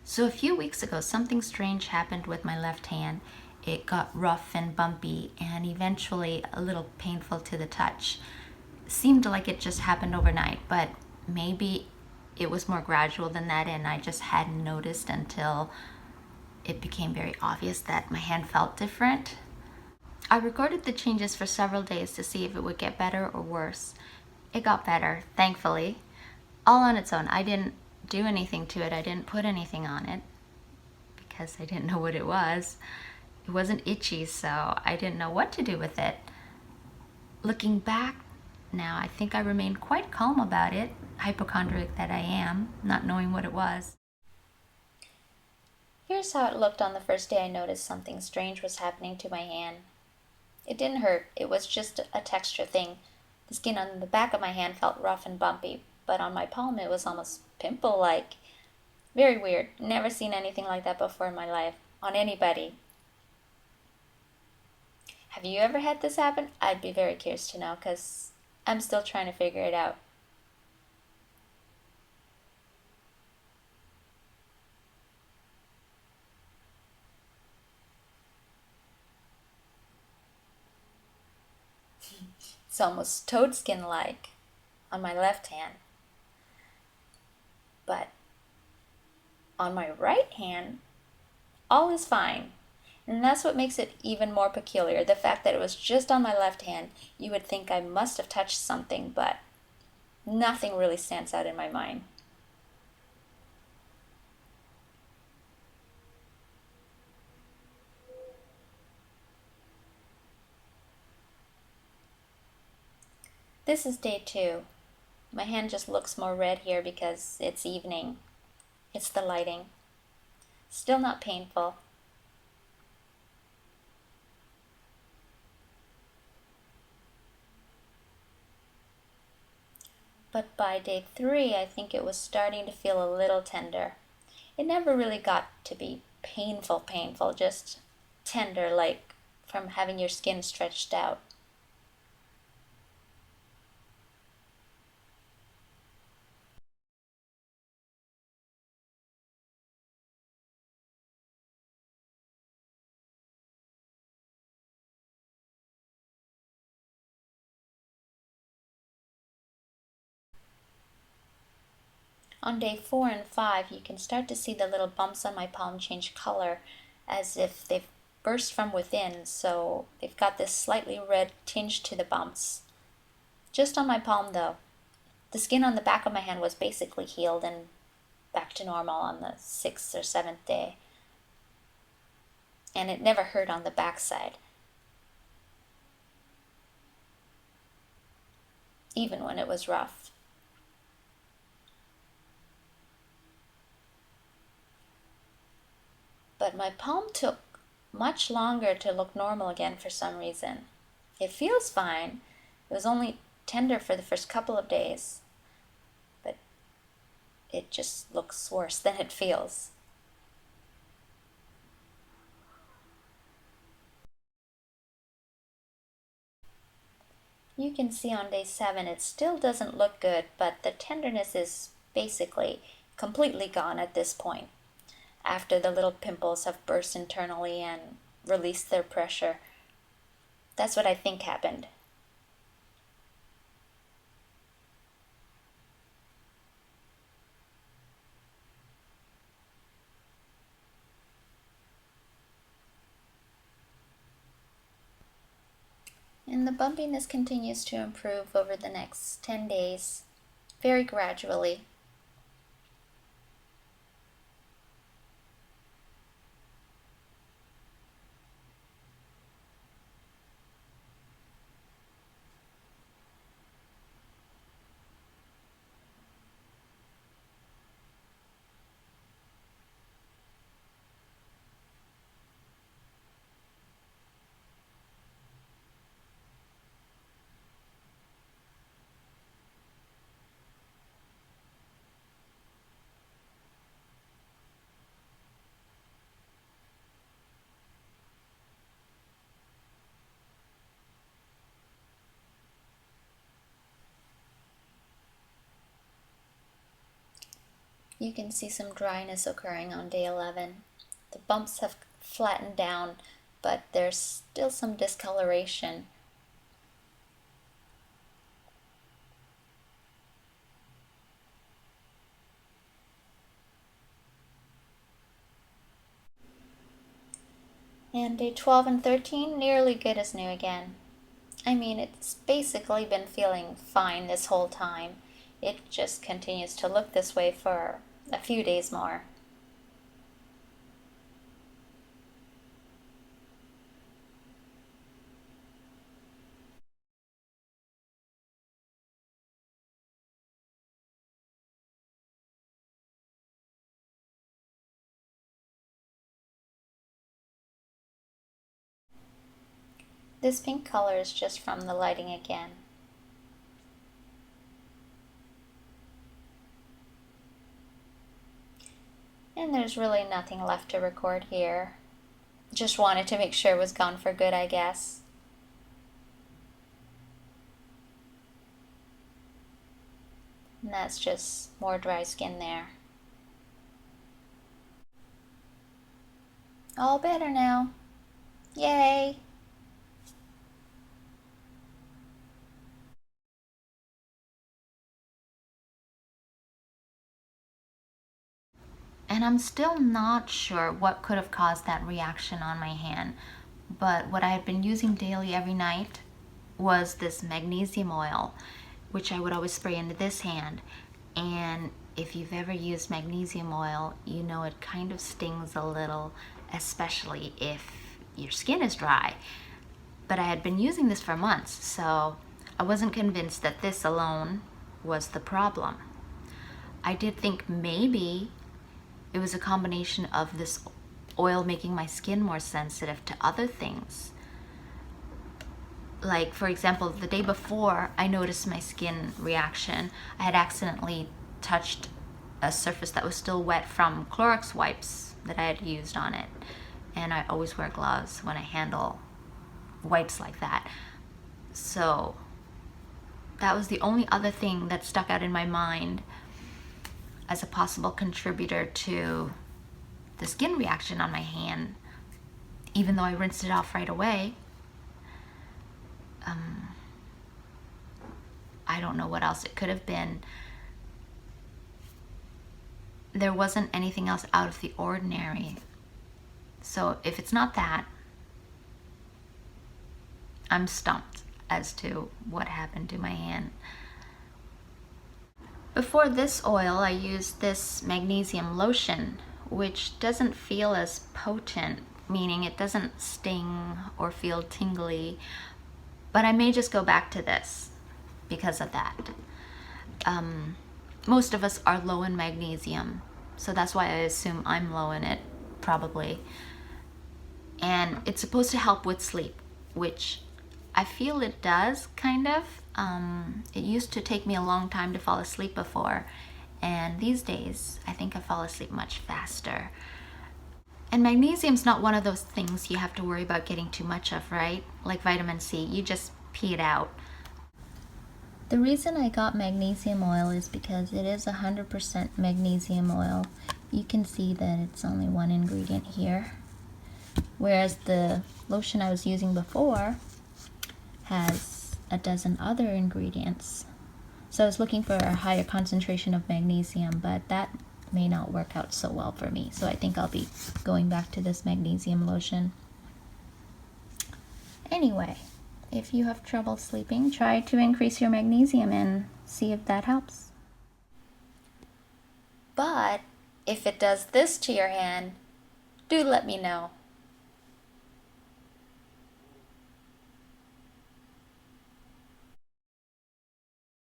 So a few weeks ago, something strange happened with my left hand. It got rough and bumpy and eventually a little painful to the touch. Seemed like it just happened overnight, but maybe it was more gradual than that and I just hadn't noticed until it became very obvious that my hand felt different. I recorded the changes for several days to see if it would get better or worse. It got better, thankfully, all on its own. I didn't do anything to it. I didn't put anything on it because I didn't know what it was. It wasn't itchy, so I didn't know what to do with it. Looking back now, I think I remained quite calm about it, hypochondriac that I am, not knowing what it was. Here's how it looked on the first day I noticed something strange was happening to my hand. It didn't hurt, it was just a texture thing. The skin on the back of my hand felt rough and bumpy, but on my palm it was almost pimple-like. Very weird. Never seen anything like that before in my life, on anybody. Have you ever had this happen? I'd be very curious to know, because I'm still trying to figure it out. It's almost toad skin-like on my left hand. But on my right hand, all is fine. And that's what makes it even more peculiar. The fact that it was just on my left hand, you would think I must have touched something, but nothing really stands out in my mind. This is day 2. My hand just looks more red here because it's evening. It's the lighting. Still not painful. But by day 3, I think it was starting to feel a little tender. It never really got to be painful, just tender, like from having your skin stretched out. On day 4 and 5, you can start to see the little bumps on my palm change color as if they've burst from within, so they've got this slightly red tinge to the bumps. Just on my palm, though. The skin on the back of my hand was basically healed and back to normal on the 6th or 7th day. And it never hurt on the backside, even when it was rough. But my palm took much longer to look normal again for some reason. It feels fine. It was only tender for the first couple of days, but it just looks worse than it feels. You can see on day 7 it still doesn't look good, but the tenderness is basically completely gone at this point, after the little pimples have burst internally and released their pressure. That's what I think happened. And the bumpiness continues to improve over the next 10 days, very gradually. You can see some dryness occurring on day 11. The bumps have flattened down, but there's still some discoloration. And day 12 and 13, nearly good as new again. I mean, it's basically been feeling fine this whole time. It just continues to look this way for a few days more. This pink color is just from the lighting again. And there's really nothing left to record here. Just wanted to make sure it was gone for good, I guess. And that's just more dry skin there. All better now. Yay! And I'm still not sure what could have caused that reaction on my hand, but what I had been using daily every night was this magnesium oil, which I would always spray into this hand. And if you've ever used magnesium oil, you know it kind of stings a little, especially if your skin is dry. But I had been using this for months, so I wasn't convinced that this alone was the problem. I did think maybe it was a combination of this oil making my skin more sensitive to other things. Like, for example, the day before I noticed my skin reaction, I had accidentally touched a surface that was still wet from Clorox wipes that I had used on it. And I always wear gloves when I handle wipes like that. So that was the only other thing that stuck out in my mind as a possible contributor to the skin reaction on my hand, even though I rinsed it off right away. I don't know what else it could have been. There wasn't anything else out of the ordinary. So if it's not that, I'm stumped as to what happened to my hand. Before this oil, I used this magnesium lotion, which doesn't feel as potent, meaning it doesn't sting or feel tingly, but I may just go back to this because of that. Most of us are low in magnesium, so that's why I assume I'm low in it, probably. And it's supposed to help with sleep, which I feel it does, kind of. It used to take me a long time to fall asleep before, and these days I think I fall asleep much faster. And magnesium's not one of those things you have to worry about getting too much of, right? Like vitamin C, you just pee it out. The reason I got magnesium oil is because it is 100% magnesium oil. You can see that it's only one ingredient here, whereas the lotion I was using before has a dozen other ingredients. So I was looking for a higher concentration of magnesium, but that may not work out so well for me. So I think I'll be going back to this magnesium lotion. Anyway, if you have trouble sleeping, try to increase your magnesium and see if that helps. But if it does this to your hand, do let me know.